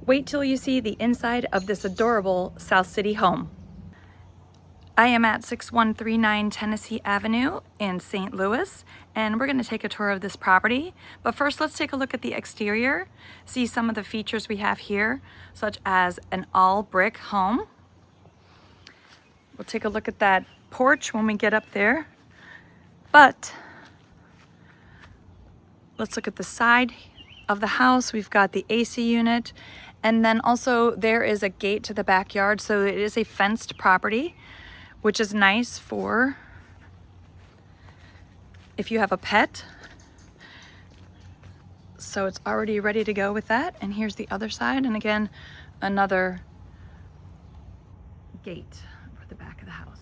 Wait till you see the inside of this adorable South City home. I am at 6139 Tennessee Avenue in St. Louis, and we're going to take a tour of this property. But first, let's take a look at the exterior, see some of the features we have here, such as an all brick home. We'll take a look at that porch when we get up there. But let's look at the side of the house. We've got the AC unit, and then also there is a gate to the backyard, so it is a fenced property, which is nice for if you have a pet. So it's already ready to go with that. And here's the other side, and again, another gate for the back of the house.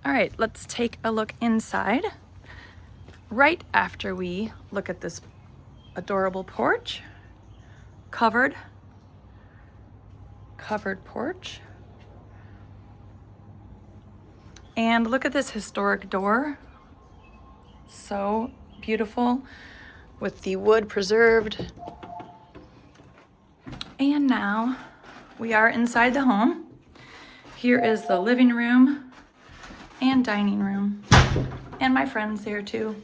All right, let's take a look inside. Right after we look at this adorable porch, covered porch. And look at this historic door. So beautiful with the wood preserved. And now we are inside the home. Here is the living room and dining room. And my friend's there too.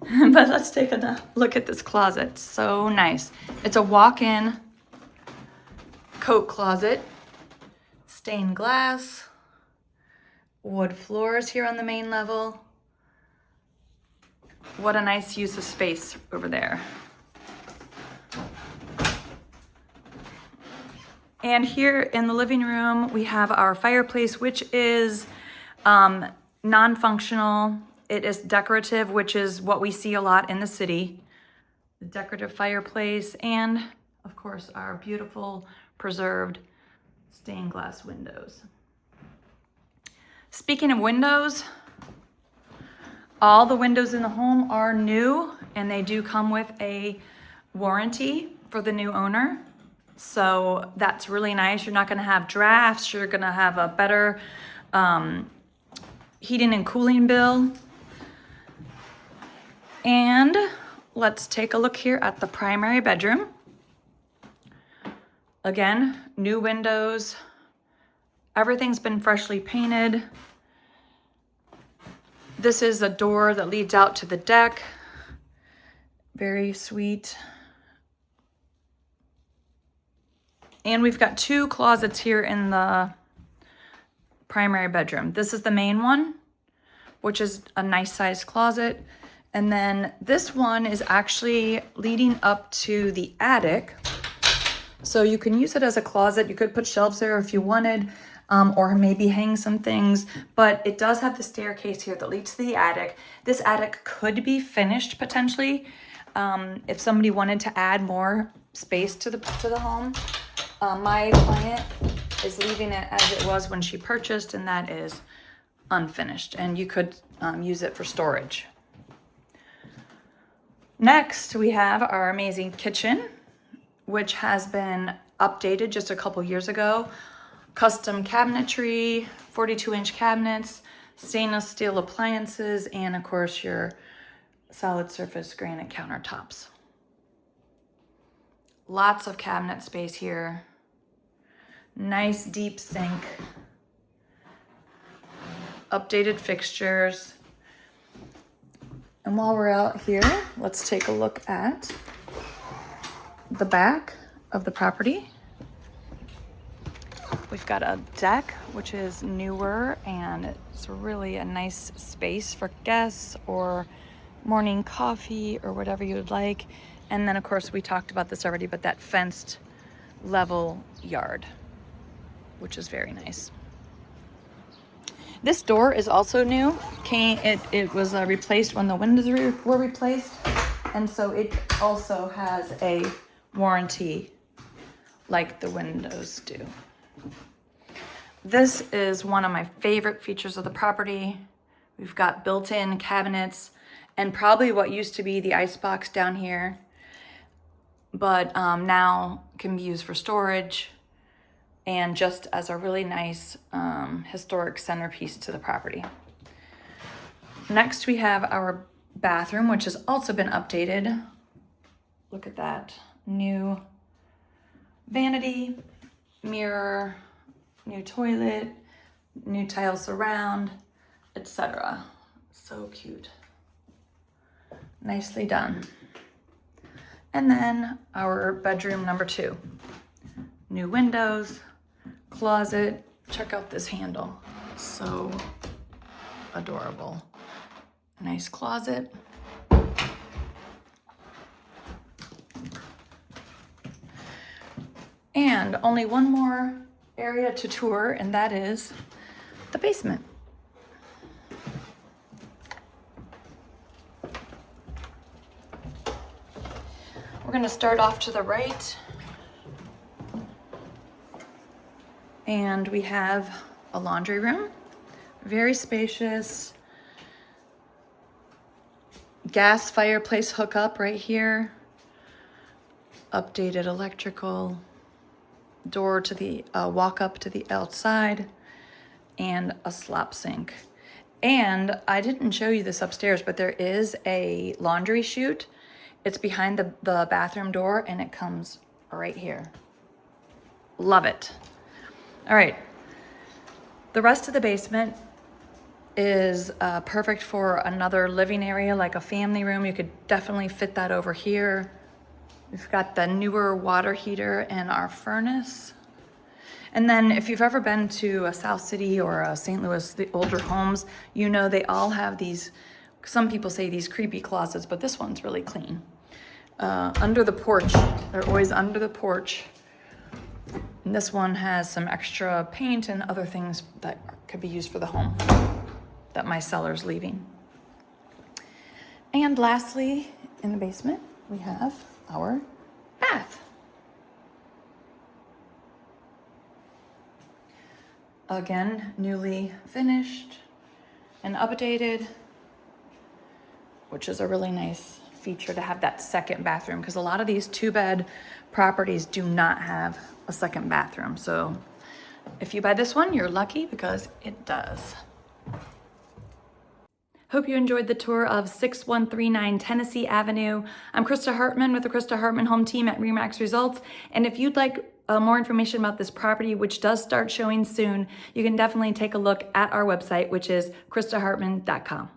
But let's take a look at this closet. So nice. It's a walk-in coat closet, stained glass, wood floors here on the main level. What a nice use of space over there. And here in the living room, we have our fireplace, which is non-functional. It is decorative, which is what we see a lot in the city. The decorative fireplace, and of course, our beautiful preserved stained glass windows. Speaking of windows, all the windows in the home are new, and they do come with a warranty for the new owner. So that's really nice. You're not going to have drafts. You're going to have a better heating and cooling bill. And let's take a look here at the primary bedroom. Again, new windows. Everything's been freshly painted. This is a door that leads out to the deck. Very sweet. And we've got two closets here in the primary bedroom. This is the main one, which is a nice sized closet. And then this one is actually leading up to the attic. So you can use it as a closet. You could put shelves there if you wanted, or maybe hang some things, but it does have the staircase here that leads to the attic. This attic could be finished potentially if somebody wanted to add more space to the home. My client is leaving it as it was when she purchased, and that is unfinished, and you could use it for storage. Next, we have our amazing kitchen, which has been updated just a couple years ago. Custom cabinetry, 42-inch cabinets, stainless steel appliances, and of course your solid surface granite countertops. Lots of cabinet space here. Nice deep sink. Updated fixtures. And while we're out here, let's take a look at the back of the property. We've got a deck, which is newer, and it's really a nice space for guests or morning coffee or whatever you would like. And then of course we talked about this already, but that fenced level yard, which is very nice. This door is also new. It was replaced when the windows were replaced, and so it also has a warranty like the windows do. This is one of my favorite features of the property. We've got built-in cabinets and probably what used to be the icebox down here, but now can be used for storage and just as a really nice historic centerpiece to the property. Next, we have our bathroom, which has also been updated. Look at that. New vanity, mirror, new toilet, new tile surround, etc. So cute. Nicely done. And then our bedroom number 2. New windows, closet. Check out this handle. So adorable. Nice closet. And only one more area to tour, and that is the basement. We're gonna start off to the right. And we have a laundry room, very spacious. Gas fireplace hookup right here. Updated electrical. Door to the walk up to the outside, and a slop sink. And I didn't show you this upstairs, but there is a laundry chute. It's behind the bathroom door, and it comes right here. Love it. All right. The rest of the basement is perfect for another living area, like a family room. You could definitely fit that over here. We've got the newer water heater in our furnace. And then if you've ever been to a South City or a St. Louis, the older homes, you know they all have these, some people say these creepy closets, but this one's really clean. Under the porch, they're always under the porch. And this one has some extra paint and other things that could be used for the home that my seller's leaving. And lastly, in the basement, we have our bath. Again, newly finished and updated, which is a really nice feature to have that second bathroom, because a lot of these 2-bed properties do not have a second bathroom. So if you buy this one, you're lucky because it does. Hope you enjoyed the tour of 6139 Tennessee Avenue. I'm Krista Hartman with the Krista Hartman Home Team at RE/MAX Results. And if you'd like more information about this property, which does start showing soon, you can definitely take a look at our website, which is kristahartman.com.